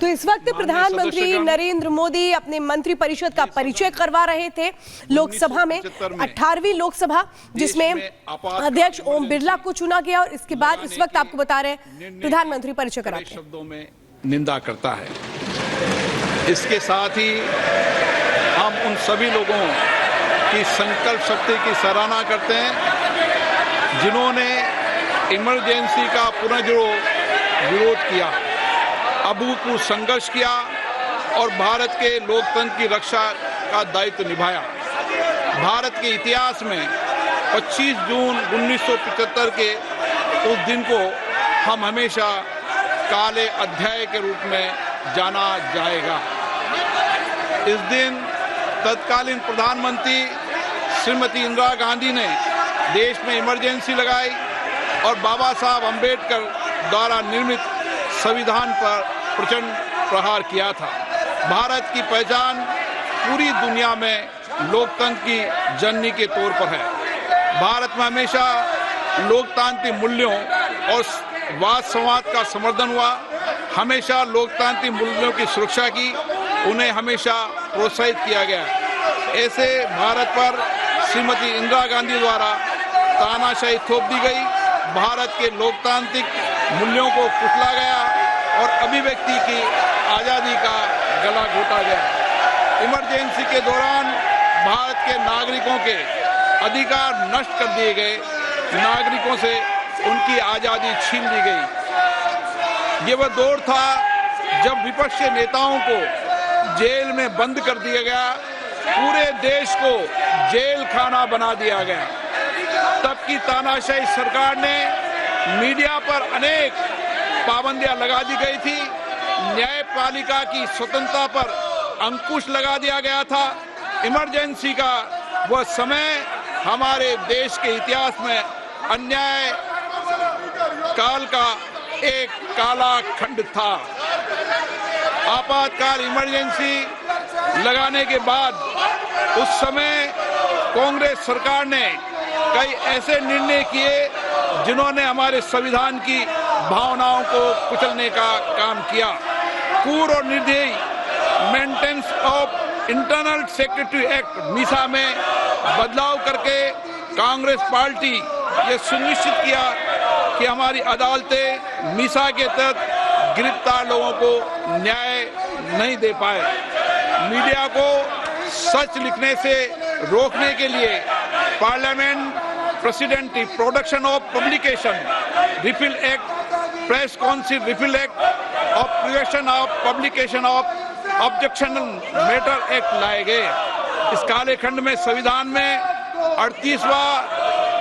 तो इस वक्त प्रधानमंत्री नरेंद्र मोदी अपने मंत्रिपरिषद का परिचय करवा रहे थे लोकसभा में, 18वीं लोकसभा, जिसमें अध्यक्ष ओम बिरला को चुना गया। और इसके बाद इस वक्त आपको बता रहे हैं प्रधानमंत्री परिचय कराते हैं। शब्दों में निंदा करता है। इसके साथ ही हम उन सभी लोगों की संकल्प शक्ति की सराहना करते हैं जिन्होंने इमरजेंसी का पुनः विरोध किया, अभूतपूर्व संघर्ष किया और भारत के लोकतंत्र की रक्षा का दायित्व निभाया। भारत के इतिहास में 25 जून 1975 के उस दिन को हम हमेशा काले अध्याय के रूप में जाना जाएगा। इस दिन तत्कालीन प्रधानमंत्री श्रीमती इंदिरा गांधी ने देश में इमरजेंसी लगाई और बाबा साहब अम्बेडकर द्वारा निर्मित संविधान पर प्रचंड प्रहार किया था। भारत की पहचान पूरी दुनिया में लोकतंत्र की जननी के तौर पर है। भारत में हमेशा लोकतांत्रिक मूल्यों और वाद संवाद का समर्थन हुआ, हमेशा लोकतांत्रिक मूल्यों की सुरक्षा की, उन्हें हमेशा प्रोत्साहित किया गया। ऐसे भारत पर श्रीमती इंदिरा गांधी द्वारा तानाशाही थोप दी गई, भारत के लोकतांत्रिक मूल्यों को कुचला गया और अभिव्यक्ति की आज़ादी का गला घोटा गया। इमरजेंसी के दौरान भारत के नागरिकों के अधिकार नष्ट कर दिए गए, नागरिकों से उनकी आज़ादी छीन ली गई। ये वह दौर था जब विपक्ष के नेताओं को जेल में बंद कर दिया गया, पूरे देश को जेल खाना बना दिया गया। तब की तानाशाही सरकार ने मीडिया पर अनेक पाबंदियां लगा दी गई थी, न्यायपालिका की स्वतंत्रता पर अंकुश लगा दिया गया था। इमरजेंसी का वह समय हमारे देश के इतिहास में अन्याय काल का एक काला खंड था। आपातकाल इमरजेंसी लगाने के बाद उस समय कांग्रेस सरकार ने कई ऐसे निर्णय किए जिन्होंने हमारे संविधान की भावनाओं को कुचलने का काम किया। क्रूर और निर्दयी maintenance of internal secretary act Misa में बदलाव करके कांग्रेस पार्टी ये सुनिश्चित किया कि हमारी अदालतें मीसा के तहत गिरफ्तार लोगों को न्याय नहीं दे पाए। मीडिया को सच लिखने से रोकने के लिए parliament president production of publication refill act, press council refill act और prevention of publication of objectionable matter act लाए गए। इस काले खंड में संविधान में 38वां,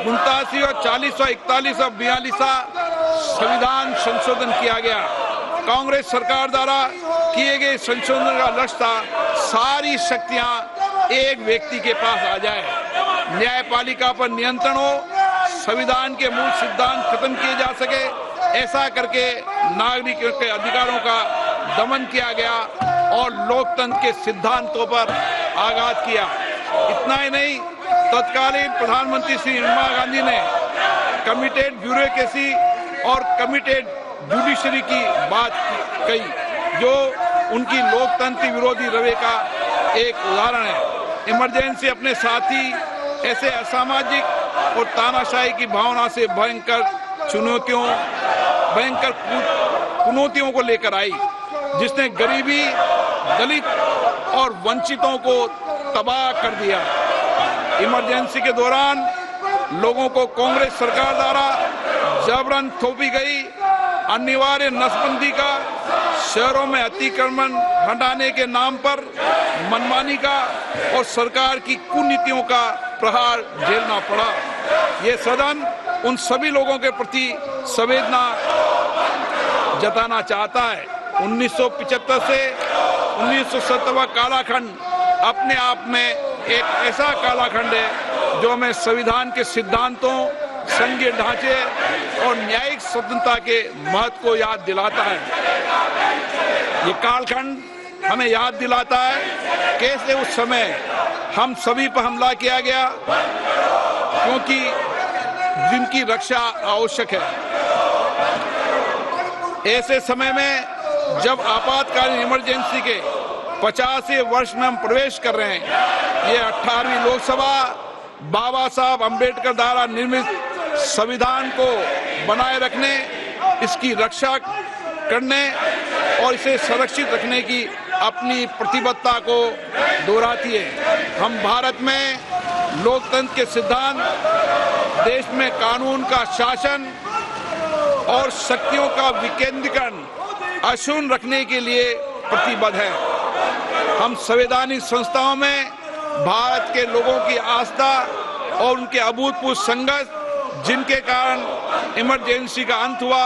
49वां, 40वां, 41वां, 42वां संविधान संशोधन किया गया। कांग्रेस सरकार द्वारा किए गए संशोधन का लक्ष्य था सारी शक्तियां एक व्यक्ति के पास आ जाए, न्यायपालिका पर नियंत्रण हो, संविधान के मूल सिद्धांत खत्म किए जा सके। ऐसा करके नागरिकों के अधिकारों का दमन किया गया और लोकतंत्र के सिद्धांतों पर आघात किया। इतना ही नहीं, तत्कालीन प्रधानमंत्री श्री इंदिरा गांधी ने कमिटेड ब्यूरोक्रेसी और कमिटेड जुडिशरी की बात कही, जो उनकी लोकतंत्र विरोधी रवैये का एक उदाहरण है। इमरजेंसी अपने साथी ऐसे असामाजिक और तानाशाही की भावना से भयंकर चुनौतियों को लेकर आई, जिसने गरीबी, दलित और वंचितों को तबाह कर दिया। इमरजेंसी के दौरान लोगों को कांग्रेस सरकार द्वारा जबरन थोपी गई अनिवार्य नसबंदी का, शहरों में अतिक्रमण हटाने के नाम पर मनमानी का और सरकार की कुनीतियों का प्रहार झेलना पड़ा। ये सदन उन सभी लोगों के प्रति संवेदना जताना चाहता है। 1975 से 1970 कालाखंड अपने आप में एक ऐसा कालाखंड है जो हमें संविधान के सिद्धांतों, संघीय ढांचे और न्यायिक स्वतंत्रता के महत्व को याद दिलाता है। ये कालखंड हमें याद दिलाता है कैसे उस समय हम सभी पर हमला किया गया, क्योंकि जिनकी रक्षा आवश्यक है। ऐसे समय में जब आपातकालीन इमरजेंसी के 50वें वर्ष में हम प्रवेश कर रहे हैं, ये 18वीं लोकसभा बाबा साहब अंबेडकर द्वारा निर्मित संविधान को बनाए रखने, इसकी रक्षा करने और इसे संरक्षित रखने की अपनी प्रतिबद्धता को दोहराती है। हम भारत में लोकतंत्र के सिद्धांत, देश में कानून का शासन और शक्तियों का विकेंद्रीकरण अक्षुण्ण रखने के लिए प्रतिबद्ध हैं। हम संवैधानिक संस्थाओं में भारत के लोगों की आस्था और उनके अभूतपूर्व संघर्ष, जिनके कारण इमरजेंसी का अंत हुआ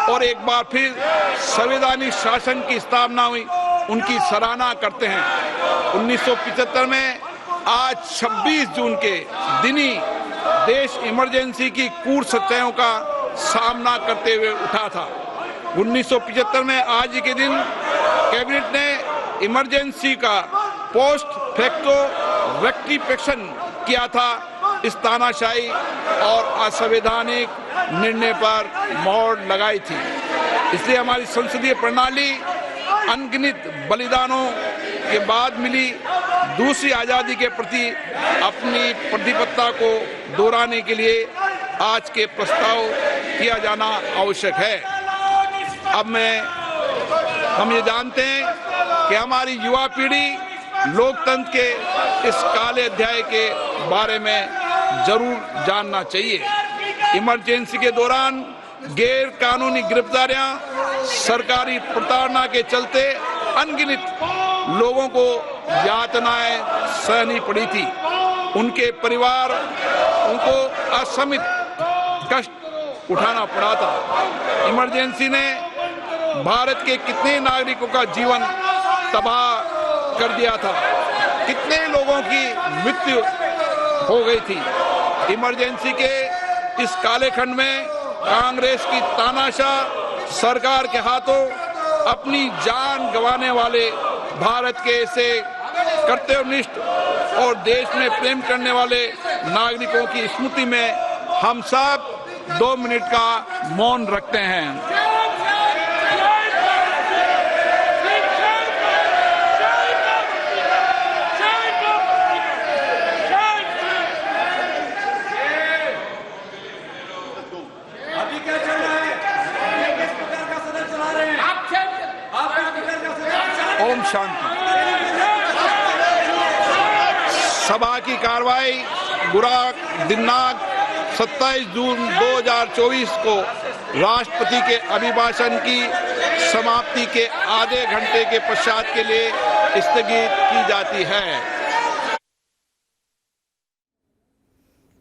और एक बार फिर संवैधानिक शासन की स्थापना हुई, उनकी सराहना करते हैं। 1975 में आज 26 जून के दिन ही देश इमरजेंसी की क्रूर सच्चाइयों का सामना करते हुए उठा था। 1975 में आज के दिन कैबिनेट ने इमरजेंसी का पोस्ट फैक्टो रेक्टिफिकेशन किया था। इस तानाशाही और असंवैधानिक निर्णय पर मोहर लगाई थी। इसलिए हमारी संसदीय प्रणाली अनगिनत बलिदानों के बाद मिली दूसरी आजादी के प्रति अपनी प्रतिबद्धता को दोहराने के लिए आज के प्रस्ताव किया जाना आवश्यक है। अब हम ये जानते हैं कि हमारी युवा पीढ़ी लोकतंत्र के इस काले अध्याय के बारे में जरूर जानना चाहिए। इमरजेंसी के दौरान गैर कानूनी गिरफ्तारियां, सरकारी प्रताड़ना के चलते अनगिनत लोगों को यातनाएं सहनी पड़ी थी। उनके परिवार उनको असमित कष्ट उठाना पड़ा था। इमरजेंसी ने भारत के कितने नागरिकों का जीवन तबाह कर दिया था, कितने लोगों की मृत्यु हो गई थी। इमरजेंसी के इस काले खंड में कांग्रेस की तानाशाह सरकार के हाथों अपनी जान गंवाने वाले भारत के ऐसे कर्तव्यनिष्ठ और देश में प्रेम करने वाले नागरिकों की स्मृति में हम सब 2 मिनट का मौन रखते हैं। ओम शांति। सभा की कार्रवाई दिनांक 27 जून 2024 को राष्ट्रपति के अभिभाषण की समाप्ति के आधे घंटे के पश्चात के लिए स्थगित की जाती है।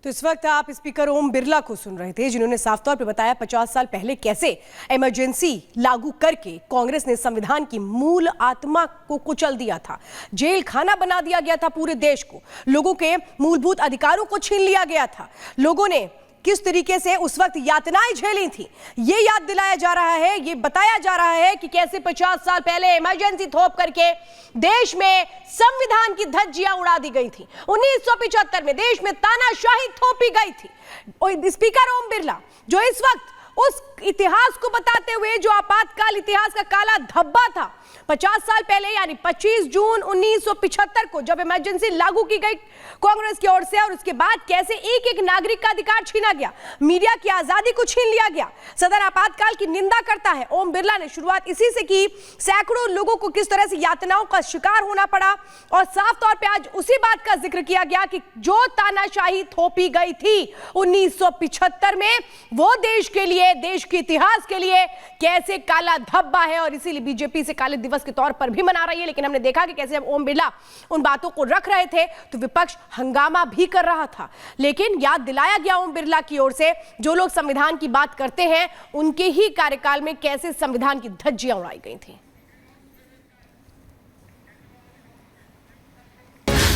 तो इस वक्त आप स्पीकर ओम बिरला को सुन रहे थे, जिन्होंने साफ तौर पर बताया 50 साल पहले कैसे इमरजेंसी लागू करके कांग्रेस ने संविधान की मूल आत्मा को कुचल दिया था। जेल खाना बना दिया गया था पूरे देश को, लोगों के मूलभूत अधिकारों को छीन लिया गया था। लोगों ने किस तरीके से उस वक्त यातनाएं झेली थी, ये याद दिलाया जा रहा है, ये बताया जा रहा है कि कैसे 50 साल पहले इमरजेंसी थोप करके देश में संविधान की धज्जियां उड़ा दी गई थी। 1975 में देश में तानाशाही थोपी गई थी। स्पीकर ओम बिरला जो इस वक्त उस इतिहास को बताते हुए, जो आपातकाल इतिहास का काला धब्बा था, 50 साल पहले यानी 25 जून 1975 को जब इमरजेंसी लागू की गई कांग्रेस की ओर से, और उसके बाद कैसे एक एक नागरिक का अधिकार छीना गया, मीडिया की आजादी को छीन लिया गया। सदन आपातकाल की निंदा करता है। ओम बिरला ने शुरुआत इसी से की। सैकड़ों लोगों को किस तरह से यातनाओं का शिकार होना पड़ा, और साफ तौर पे आज उसी बात का जिक्र किया गया कि जो तानाशाही थोपी गई थी 1975 में, वो देश के लिए, देश के इतिहास के लिए कैसे काला धब्बा है, और इसीलिए बीजेपी से काले दिवस के तौर पर भी मना रही है। लेकिन हमने देखा कि कैसे जब ओम बिरला उन बातों को रख रहे थे तो विपक्ष हंगामा भी कर रहा था। लेकिन याद दिलाया गया ओम बिरला की ओर से, जो लोग संविधान की बात करते हैं उनके ही कार्यकाल में कैसे संविधान की धज्जियां उड़ाई गई थी।